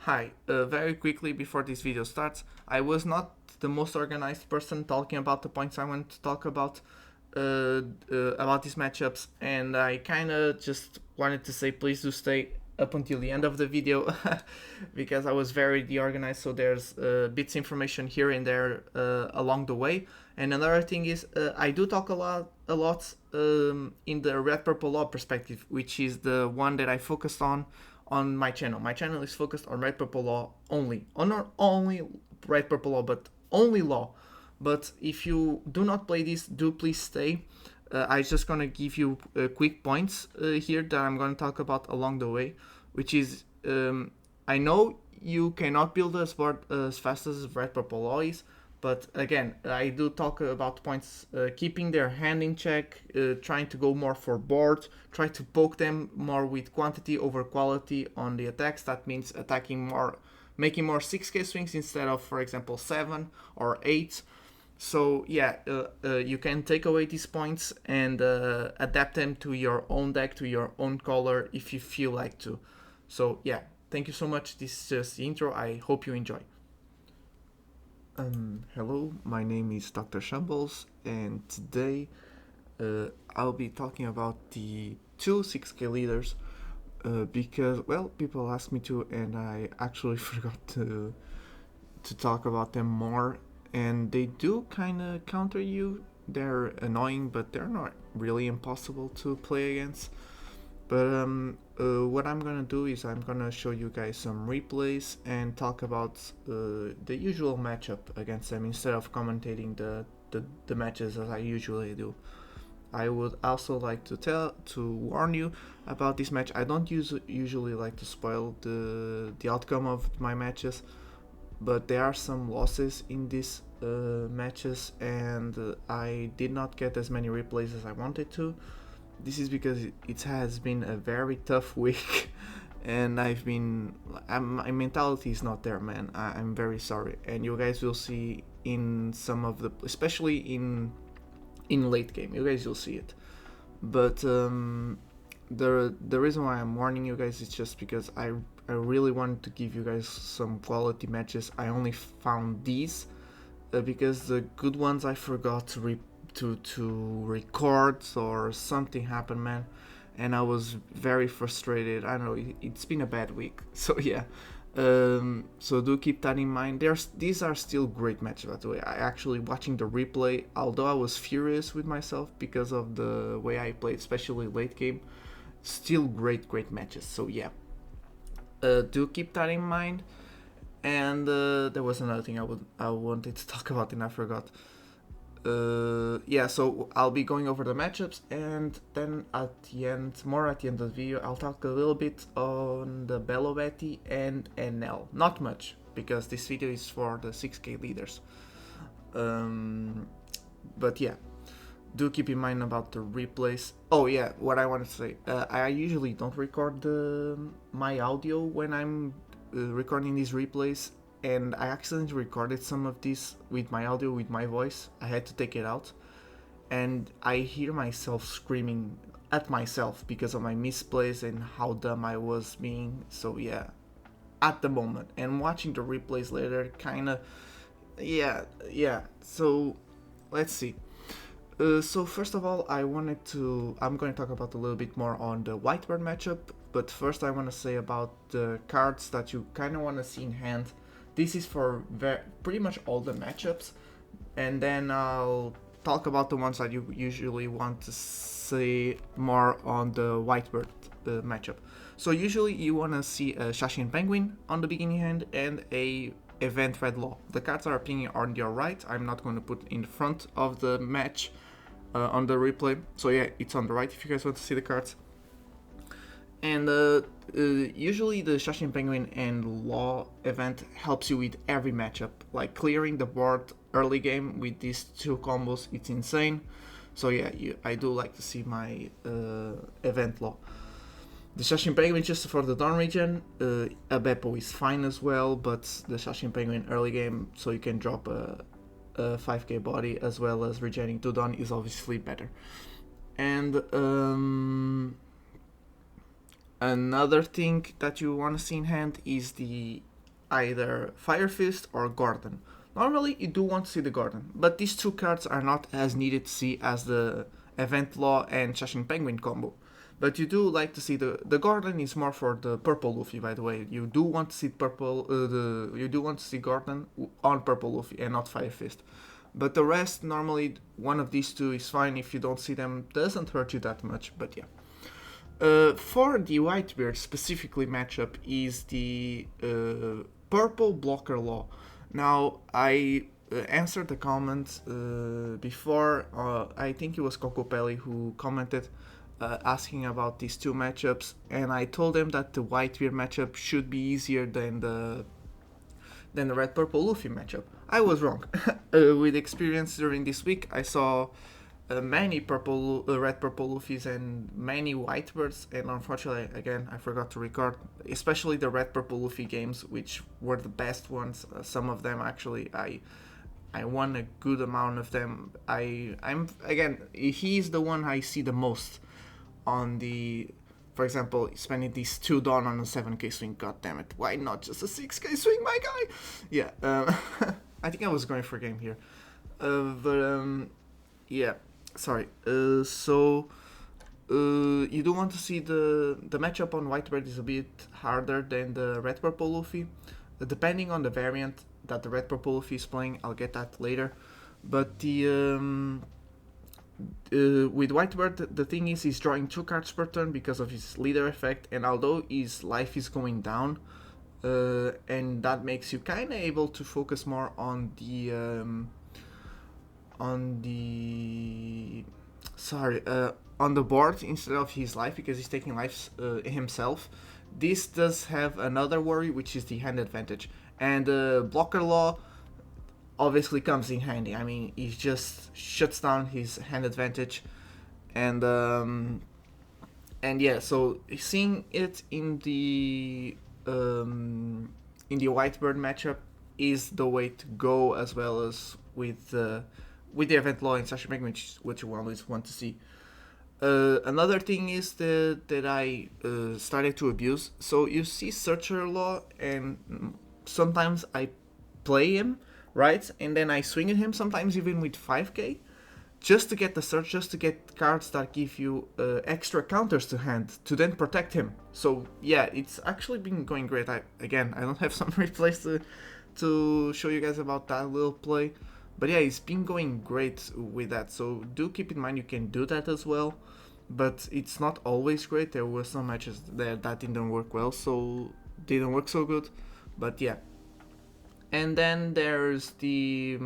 Hi, very quickly before this video starts, I was not the most organized person talking about the points I want to talk about these matchups, and I kinda just wanted to say please do stay up until the end of the video because I was very deorganized, so there's bits information here and there along the way. And another thing is I do talk a lot in the red purple law perspective, which is the one that I focused on my channel. My channel is focused on red purple law only, on not only red purple law but only law. But if you do not play this, do please stay. I'm just gonna give you quick points here that I'm gonna talk about along the way, which is I know you cannot build a board as fast as red purple law is, but again, I do talk about points keeping their hand in check, trying to go more for board, try to poke them more with quantity over quality on the attacks. That means attacking more, making more 6k swings instead of, for example, 7 or 8. So yeah, you can take away these points and adapt them to your own deck, to your own color if you feel like to. So yeah, thank you so much. This is just the intro. I hope you enjoy. Hello, my name is Dr. Shambles, and today I'll be talking about the two 6k leaders because, well, people asked me to, and I actually forgot to talk about them more. And they do kind of counter you. They're annoying, but they're not really impossible to play against. But what I'm gonna do is I'm gonna show you guys some replays and talk about the usual matchup against them instead of commentating the matches as I usually do. I would also like to warn you about this match. I don't usually like to spoil the outcome of my matches, but there are some losses in these matches, and I did not get as many replays as I wanted to. This is because it has been a very tough week, and my mentality is not there, man. I'm very sorry, and you guys will see in some of the, especially in late game, you guys will see it. But the reason why I'm warning you guys is just because I really wanted to give you guys some quality matches. I only found these because the good ones I forgot to record, or something happened, man, and I was very frustrated. I don't know, it's been a bad week. So yeah, so do keep that in mind. These are still great matches, by the way. I actually, watching the replay, although I was furious with myself because of the way I played, especially late game, still great matches. So yeah, do keep that in mind. And there was another thing I wanted to talk about and I forgot. Yeah, so I'll be going over the matchups, and then at the end of the video, I'll talk a little bit on the Belo and Enel. Not much, because this video is for the 6k leaders. But yeah, do keep in mind about the replays. Oh yeah, what I wanted to say, I usually don't record my audio when I'm recording these replays, and I accidentally recorded some of this with my audio, with my voice. I had to take it out, and I hear myself screaming at myself because of my misplays and how dumb I was being. So yeah, at the moment, and watching the replays later, kinda, yeah. So let's see. So first of all, I'm going to talk about a little bit more on the Whitebeard matchup, but first I want to say about the cards that you kind of want to see in hand. This is for pretty much all the matchups, and then I'll talk about the ones that you usually want to see more on the Whitebeard matchup. So usually you want to see a Shashin Penguin on the beginning hand and a Event Red Law. The cards are appearing on your right. I'm not going to put in front of the match on the replay. So yeah, it's on the right if you guys want to see the cards. And usually the Shashin Penguin and Law event helps you with every matchup, like clearing the board early game with these two combos. It's insane. So yeah, I do like to see my event Law. The Shashin Penguin just for the Dawn region, a Beppo is fine as well, but the Shashin Penguin early game, so you can drop a 5k body as well as regenerating 2 Dawn, is obviously better. And another thing that you want to see in hand is the either Fire Fist or Gordon. Normally, you do want to see the Gordon, but these two cards are not as needed to see as the Event Law and Chashing Penguin combo. But you do like to see the Gordon is more for the purple Luffy, by the way. You do want to see you do want to see Gordon on purple Luffy and not Fire Fist. But the rest, normally one of these two is fine. If you don't see them, doesn't hurt you that much. But yeah. For the Whitebeard specifically matchup is the purple blocker law. Now I answered the comment before. I think it was Coco Pelli who commented asking about these two matchups, and I told him that the Whitebeard matchup should be easier than the red purple Luffy matchup. I was wrong. With experience during this week, I saw many red purple Luffys and many Whitebirds, and unfortunately, again, I forgot to record, especially the red purple Luffy games, which were the best ones. Some of them actually, I won a good amount of them. I'm again, he's the one I see the most on the. For example, spending these 2 Dawn on a 7k swing, god damn it, why not just a 6k swing, my guy? Yeah, I think I was going for a game here. Yeah, sorry. So, you do want to see the matchup on Whitebeard is a bit harder than the red purple Luffy. Depending on the variant that the red purple Luffy is playing, I'll get that later. But the with Whitebeard, the thing is he's drawing 2 cards per turn because of his leader effect, and although his life is going down, and that makes you kind of able to focus more on the on the board instead of his life, because he's taking lives himself. This does have another worry, which is the hand advantage, and blocker law obviously comes in handy. I mean, he just shuts down his hand advantage, and yeah. So seeing it in the Whitebeard matchup is the way to go, as well as with the event law and Sasha Penguin, which you always want to see. Another thing is that I started to abuse. So you see Searcher Law, and sometimes I play him, right? And then I swing at him, sometimes even with 5k, just to get the search, just to get cards that give you extra counters to hand, to then protect him. So yeah, it's actually been going great. I don't have some replays to show you guys about that little play. But yeah, it's been going great with that. So do keep in mind you can do that as well. But it's not always great. There were some matches there that didn't work well, so didn't work so good. But yeah. And then there's the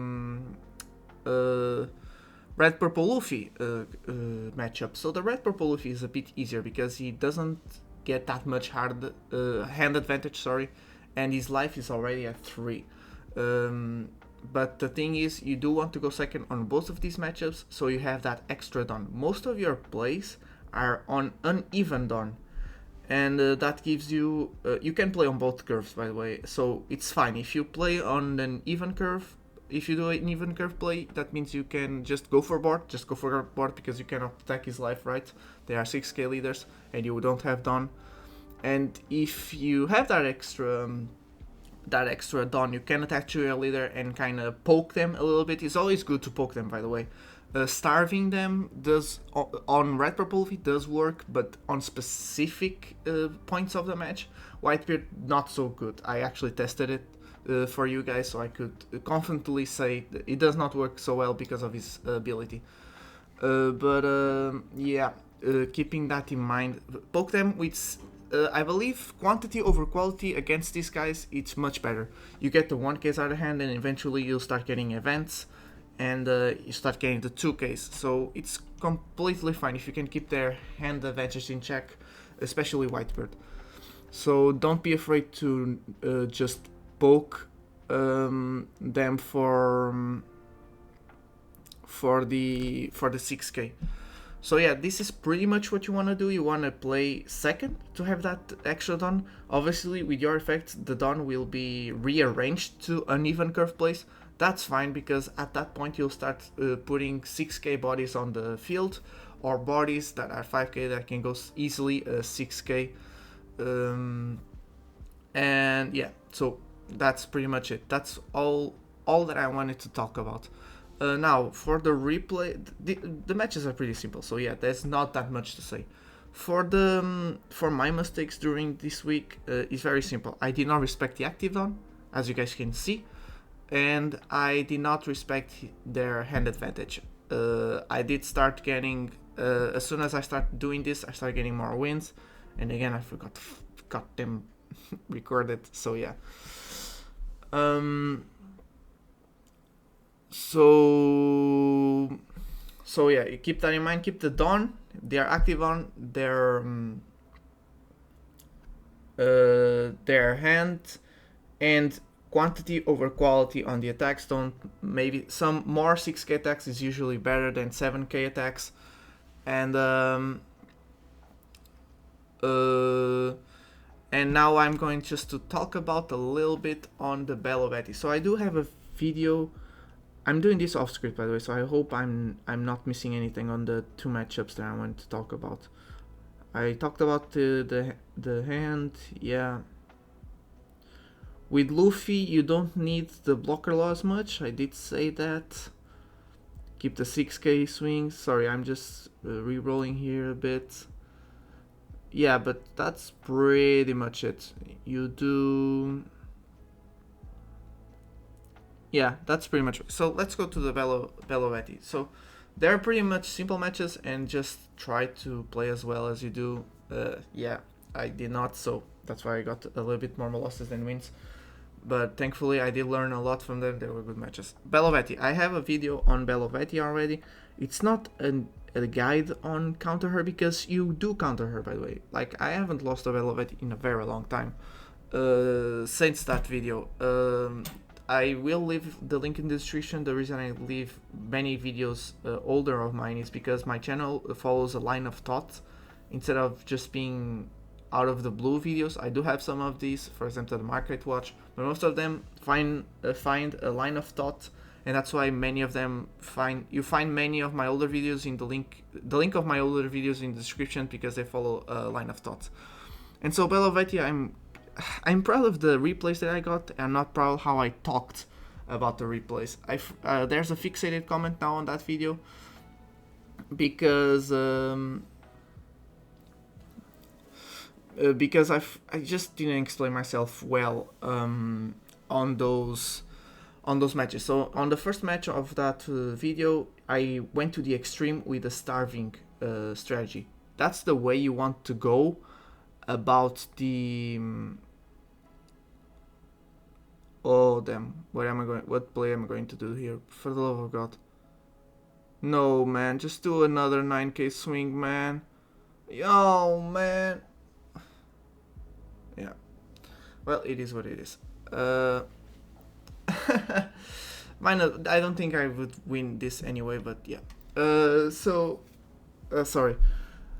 red purple Luffy matchup. So the red purple Luffy is a bit easier because he doesn't get that much hand advantage, and his life is already at 3. But the thing is, you do want to go second on both of these matchups, so you have that extra Dawn. Most of your plays are on uneven Dawn, and that gives you... you can play on both curves, by the way, so it's fine. If you play on an even curve, if you do an even curve play, that means you can just go for board, because you cannot attack his life, right? They are 6k leaders, and you don't have Dawn. And if you have that extra Dawn, you can attack to your leader and kind of poke them a little bit. It's always good to poke them, by the way. Starving them does on red purple it does work, but on specific points of the match, Whitebeard not so good. I actually tested it for you guys, so I could confidently say that it does not work so well because of his ability. Yeah, keeping that in mind, poke them with... I believe quantity over quality against these guys, it's much better. You get the 1Ks out of hand, and eventually you'll start getting events, and you start getting the 2Ks. So it's completely fine if you can keep their hand advantage in check, especially Whitebeard. So don't be afraid to just poke them for the 6K. So yeah, this is pretty much what you want to do. You want to play second to have that extra Dawn. Obviously, with your effect, the Dawn will be rearranged to uneven curve plays. That's fine, because at that point you'll start putting 6k bodies on the field, or bodies that are 5k that can go easily 6k. And yeah, so that's pretty much it. That's all that I wanted to talk about. Now for the replay, the matches are pretty simple. So yeah, there's not that much to say. For my mistakes during this week, it's very simple. I did not respect the active on, as you guys can see, and I did not respect their hand advantage. I did start getting as soon as I started doing this, I started getting more wins, and again I got them recorded. So yeah. So yeah, you keep that in mind. Keep the Dawn. They are active on their hand, and quantity over quality on the attacks. Don't maybe some more 6k attacks is usually better than 7k attacks, and now I'm going just to talk about a little bit on the Belo. So I do have a video. I'm doing this off script, by the way, so I hope I'm not missing anything on the two matchups that I want to talk about. I talked about the hand, yeah. With Luffy, you don't need the blocker law as much. I did say that. Keep the 6k swings. Sorry, I'm just re-rolling here a bit. Yeah, but that's pretty much it. You do... Yeah, that's pretty much it. So let's go to the Belo. So they're pretty much simple matches, and just try to play as well as you do. Yeah, I did not, so that's why I got a little bit more losses than wins. But thankfully I did learn a lot from them. They were good matches. Belo. I have a video on Belo already. It's not a guide on counter her, because you do counter her, by the way. Like, I haven't lost a Belo in a very long time since that video. I will leave the link in the description. The reason I leave many videos older of mine is because my channel follows a line of thought instead of just being out of the blue videos. I do have some of these, for example the Market Watch, but most of them find a line of thought, and that's why many of them find many of my older videos in the link of my older videos in the description, because they follow a line of thought. And so Belo, I'm proud of the replays that I got. I'm not proud how I talked about the replays. There's a fixated comment now on that video, because I just didn't explain myself well on those matches. So on the first match of that video, I went to the extreme with the starving strategy. That's the way you want to go about the oh damn, what play am I going to do here? For the love of God. No, man, just do another 9k swing, man. Yo, man. Yeah. Well, it is what it is. I don't think I would win this anyway, but yeah. Sorry.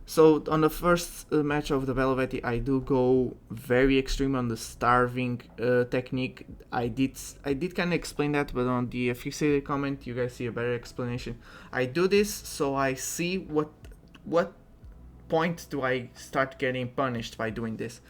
So on the first match of the Belo, I do go very extreme on the starving technique. I did kind of explain that, but on the fixated comment, you guys see a better explanation. I do this so I see what point do I start getting punished by doing this.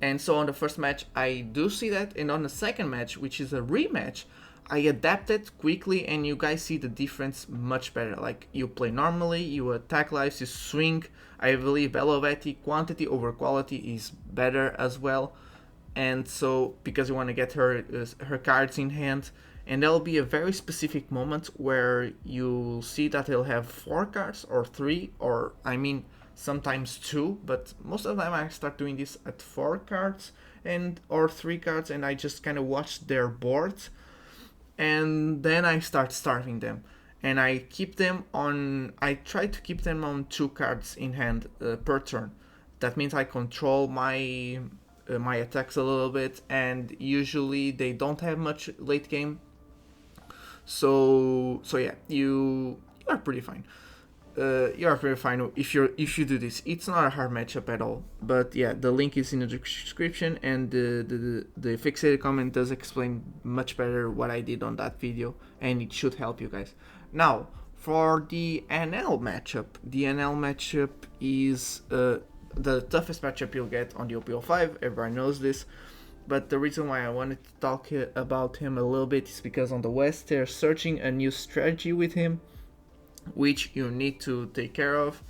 And so on the first match, I do see that, and on the second match, which is a rematch, I adapted quickly, and you guys see the difference much better. Like, you play normally, you attack lives, you swing. I believe Belo quantity over quality is better as well. And so, because you want to get her cards in hand, and there'll be a very specific moment where you'll see that he'll have 4 cards or 3, or I mean sometimes 2, but most of the time I start doing this at 4 cards or 3 cards, and I just kind of watch their boards. And then I start starving them, and I try to keep them on 2 cards in hand per turn. That means I control my attacks a little bit, and usually they don't have much late game. So yeah, you are pretty fine. You are pretty fine if you do this. It's not a hard matchup at all. But yeah, the link is in the description, and the fixated comment does explain much better what I did on that video, and it should help you guys. Now, for the Enel matchup, is the toughest matchup you'll get on the OP05. Everyone knows this. but the reason why I wanted to talk about him a little bit is because on the West they're searching a new strategy with him, which you need to take care of,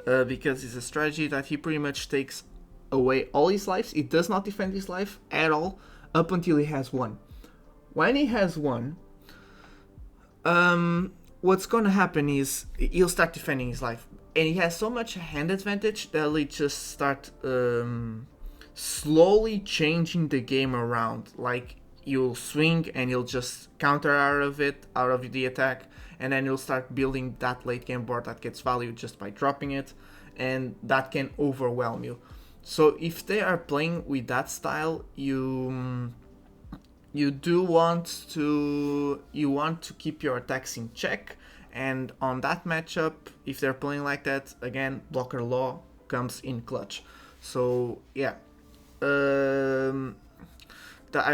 because it's a strategy that he pretty much takes away all his lives. It does not defend his life at all up until he has one. When he has one, what's gonna happen is he'll start defending his life, and he has so much hand advantage that he'll just start slowly changing the game around. Like, you'll swing and you'll just counter out of the attack, and then you'll start building that late game board that gets value just by dropping it, and that can overwhelm you. So if they are playing with that style, you want to keep your attacks in check, and on that matchup, if they're playing like that, again, blocker law comes in clutch. So yeah, I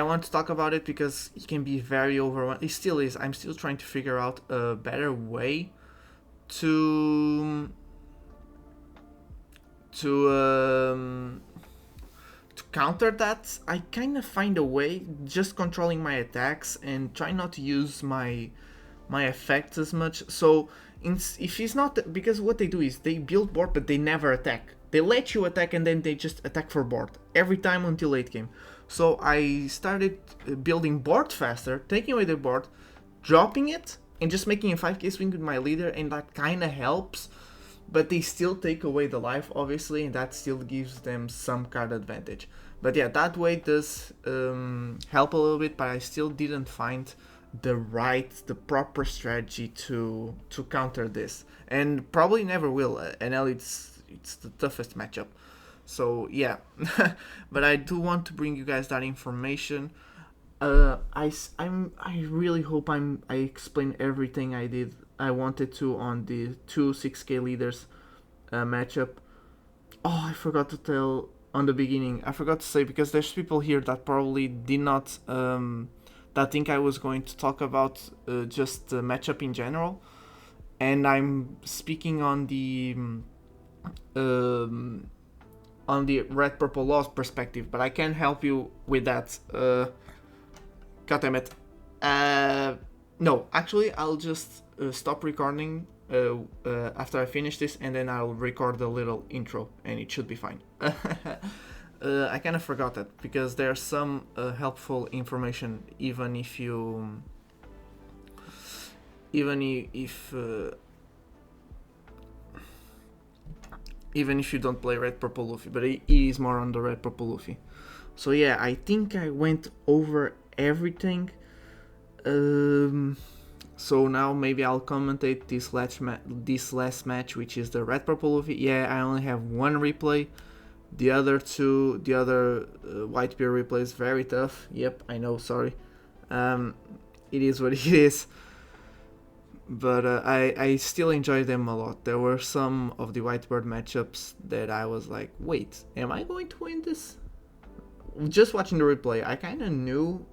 want to talk about it because it can be very overwhelming. It still is. I'm still trying to figure out a better way to counter that. I kind of find a way, just controlling my attacks and try not to use my effects as much. So if he's not, because what they do is they build board but they never attack. They let you attack and then they just attack for board every time until late game. So I started building board faster, taking away the board, dropping it, and just making a 5k swing with my leader, and that kind of helps. But they still take away the life, obviously, and that still gives them some card advantage. But yeah, that way does help a little bit, but I still didn't find the proper strategy to counter this, and probably never will. Enel, it's the toughest matchup. So yeah, but I do want to bring you guys that information. I really hope I explained everything I wanted to on the 6k leaders matchup. Oh, I forgot to tell on the beginning. I forgot to say, because there's people here that probably did not that think I was going to talk about just the matchup in general, and I'm speaking on the red purple laws perspective, but I can help you with that. God damn it. No, actually, I'll just stop recording after I finish this, and then I'll record a little intro, and it should be fine. I kind of forgot that, because there's some helpful information, even if you don't play red purple Luffy, but it is more on the red purple Luffy. So yeah, I think I went over everything. So now maybe I'll commentate this last match, which is the red purple Luffy. Yeah, I only have one replay. The other Whitebeard replays very tough. Yep, I know, sorry. It is what it is. But I still enjoy them a lot. There were some of the Whitebeard matchups that I was like, wait, am I going to win this? Just watching the replay, I kind of knew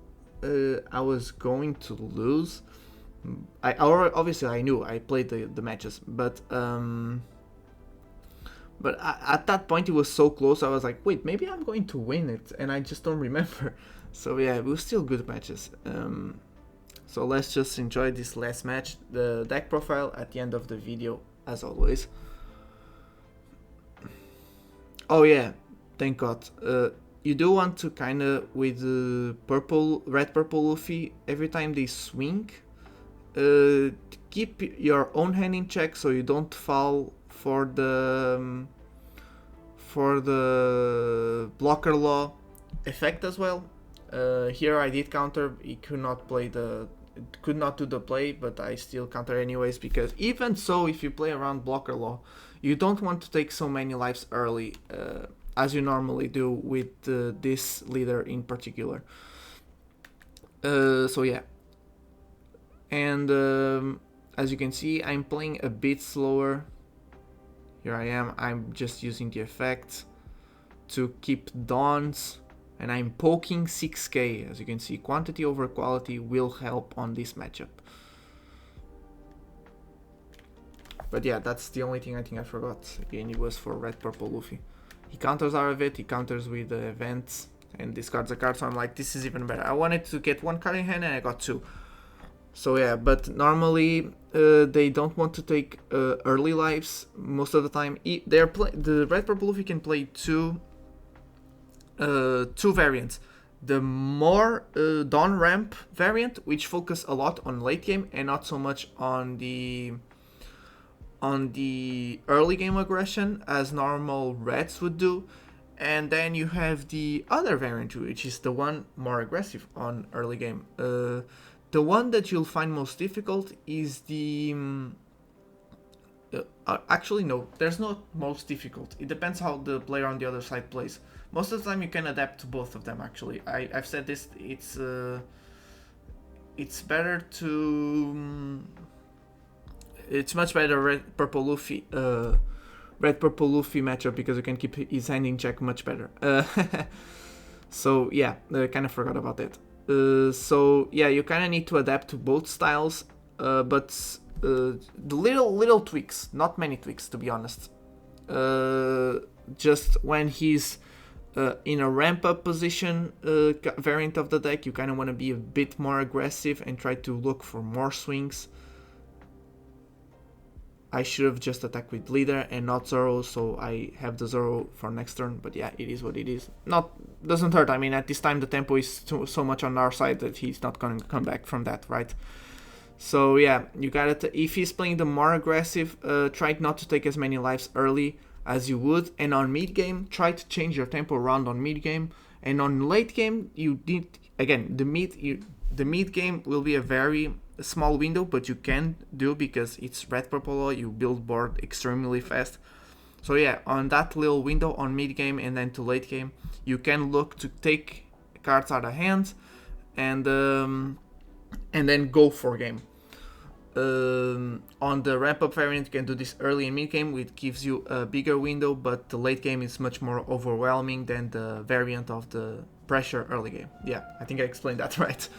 I was going to lose. Obviously I knew, I played the matches, but at that point it was so close, I was like, wait, maybe I'm going to win it, and I just don't remember. So yeah, it was still good matches. So let's just enjoy this last match. The deck profile at the end of the video, as always. Oh yeah, thank God. You do want to kind of, with the red purple Luffy, every time they swing, keep your own hand in check so you don't fall for the blocker law effect as well. Here I did counter. He could not do the play, but I still counter anyways, because even so, if you play around blocker law, you don't want to take so many lives early, as you normally do with this leader in particular. So yeah, and as you can see, I'm playing a bit slower. Here I am, I'm just using the effect to keep dawns, and I'm poking 6k. As you can see, quantity over quality will help on this matchup. But yeah, that's the only thing I think I forgot. Again, it was for red purple Luffy. He counters out of it, he counters with the events, and discards a card. So I'm like, this is even better. I wanted to get 1 card in hand and I got 2. So yeah, but normally they don't want to take early lives most of the time. The red purple Luffy can play two variants. The more Dawn Ramp variant, which focus a lot on late game and not so much on the early game aggression as normal reds would do. And then you have the other variant, which is the one more aggressive on early game. The one that you'll find most difficult is the... actually, no, there's not most difficult. It depends how the player on the other side plays. Most of the time you can adapt to both of them, actually. I've said this, it's better to... it's much better red-purple Luffy matchup because you can keep his hand in check much better. So yeah, I kind of forgot about that. So yeah, you kind of need to adapt to both styles, but the little tweaks, not many tweaks to be honest. Just when he's in a ramp up position variant of the deck, you kind of want to be a bit more aggressive and try to look for more swings. I should have just attacked with leader and not Zoro, so I have the Zoro for next turn, but yeah, it is what it is. Doesn't hurt. I mean, at this time the tempo is so much on our side that he's not going to come back from that, right? So yeah, you gotta, if he's playing the more aggressive, try not to take as many lives early as you would, and on mid game, try to change your tempo around on mid game, and on late game, you need, again, the mid game will be a very small window, but you can do because it's red purple, you build board extremely fast. So yeah, on that little window on mid game and then to late game, you can look to take cards out of hand and then go for game. On the ramp up variant, you can do this early and mid game, which gives you a bigger window, but the late game is much more overwhelming than the variant of the pressure early game. Yeah, I think I explained that right.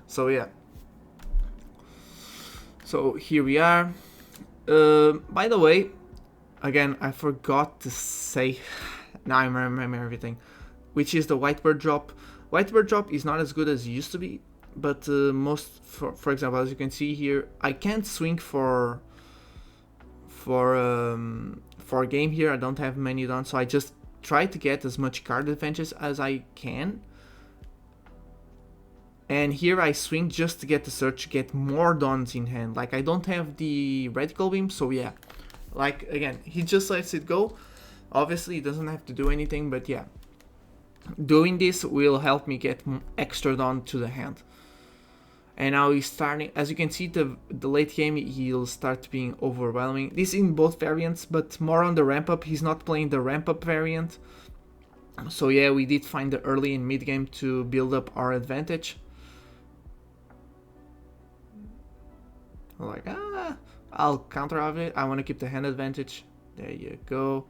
So yeah. So here we are. By the way, again, I forgot to say, now I remember everything, which is the Whitebeard drop. Whitebeard drop is not as good as it used to be, but for example, as you can see here, I can't swing for a game here. I don't have many done, so I just try to get as much card advantage as I can. And here I swing just to get the search, get more dons in hand. Like, I don't have the reticle beam, so yeah. Like, again, he just lets it go. Obviously, he doesn't have to do anything, but yeah. Doing this will help me get extra don to the hand. And now he's starting, as you can see, the late game, he'll start being overwhelming. This in both variants, but more on the ramp up. He's not playing the ramp up variant. So yeah, we did find the early and mid game to build up our advantage. Like, I'll counter of it. I want to keep the hand advantage. There you go.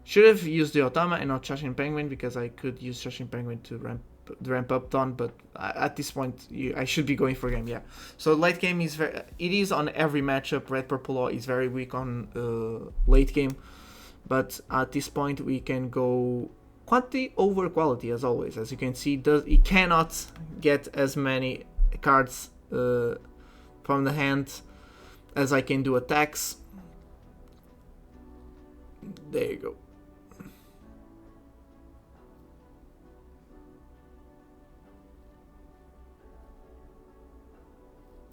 Should have used the Otama and not Shashin Penguin, because I could use Shashin Penguin to ramp up Dawn, but at this point I should be going for game, yeah. So late game is it is on every matchup. Red Purple is very weak on late game, but at this point we can go quantity over quality as always. As you can see, it cannot get as many cards from the hand as I can do attacks. There you go.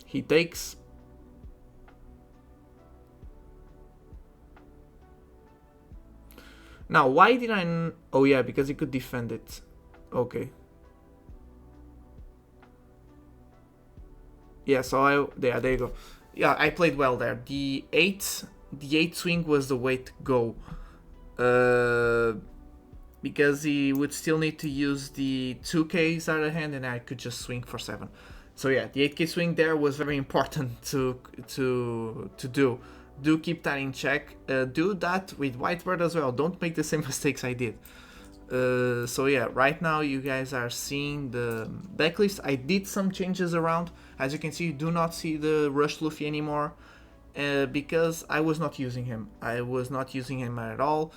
He takes. Now, why did I... Oh yeah, because he could defend it. Okay. Yeah, so there you go. Yeah, I played well there. The 8 swing was the way to go. Because he would still need to use the 2Ks out of hand, and I could just swing for 7. So yeah, the 8K swing there was very important to do. Do keep that in check. Do that with Whitebeard as well. Don't make the same mistakes I did. So yeah, right now you guys are seeing the decklist. I did some changes around. As you can see, you do not see the Rush Luffy anymore because I was not using him. I was not using him at all.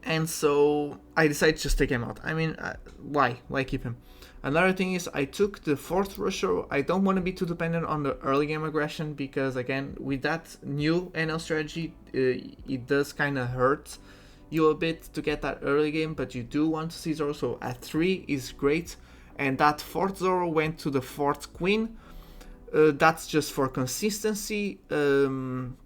and so I decided to just take him out. I mean, why keep him? Another thing is I took the fourth rusher. I don't want to be too dependent on the early game aggression, because again, with that new NL strategy, it does kind of hurt you a bit to get that early game, but you do want to see Zoro, so at 3 is great. And that fourth Zoro went to the fourth Queen. That's just for consistency. Again,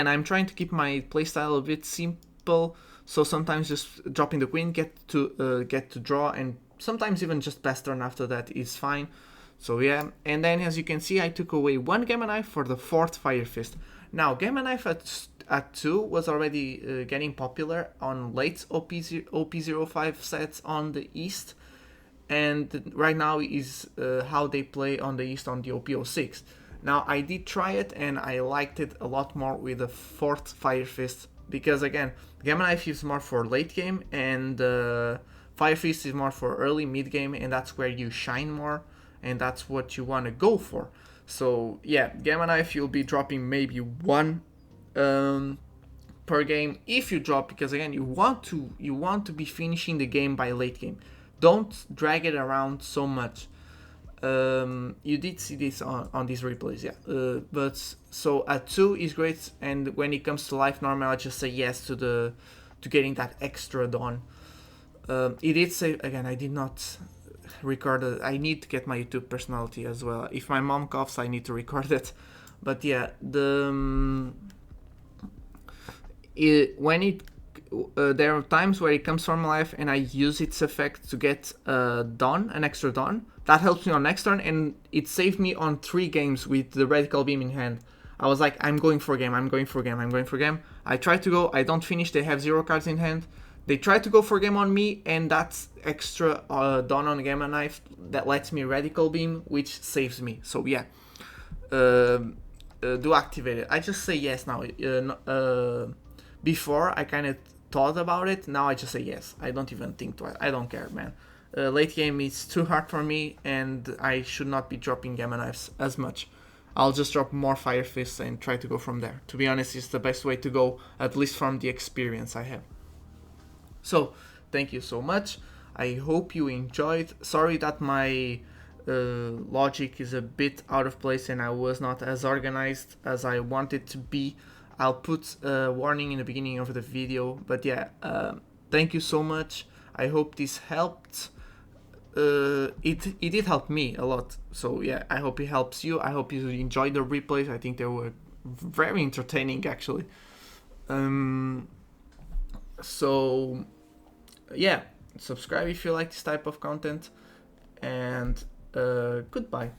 I'm trying to keep my playstyle a bit simple, so sometimes just dropping the Queen, get to draw, and sometimes even just pass turn after that is fine. So yeah, and then as you can see, I took away one Gamma Knife for the fourth Fire Fist. Now, Gamma Knife at 2 was already getting popular on late OP05 sets on the East, and right now is how they play on the East on the OP06. Now, I did try it, and I liked it a lot more with the fourth Fire Fist, because again, Gamma Knife is more for late game, and Fire Fist is more for early, mid game, and that's where you shine more, and that's what you want to go for. So yeah, Gamma Knife, you'll be dropping maybe one per game if you drop, because again, you want to be finishing the game by late game. Don't drag it around so much. You did see this on these replays, yeah. But so at 2 is great, and when it comes to life normal, I just say yes to getting that extra Dawn. It did say again, I did not record it. I need to get my YouTube personality as well. If my mom coughs, I need to record it. But yeah, there are times where it comes from life and I use its effect to get Dawn, an extra Dawn. That helps me on next turn, and it saved me on 3 games with the Radical Beam in hand. I was like, I'm going for game. I try to go, I don't finish, they have 0 cards in hand. They try to go for game on me, and that's extra Dawn on Gamma Knife that lets me Radical Beam, which saves me. So yeah, do activate it. I just say yes now. Before I kind of thought about it, now I just say yes. I don't even think twice. I don't care, man. Late game is too hard for me, and I should not be dropping Gamma Knives as much. I'll just drop more Fire Fists and try to go from there. To be honest, it's the best way to go, at least from the experience I have. So, thank you so much. I hope you enjoyed. Sorry that my logic is a bit out of place and I was not as organized as I wanted to be. I'll put a warning in the beginning of the video. But yeah, thank you so much. I hope this helped. It did help me a lot. So yeah, I hope it helps you. I hope you enjoyed the replays. I think they were very entertaining, actually. So yeah, subscribe if you like this type of content, and goodbye.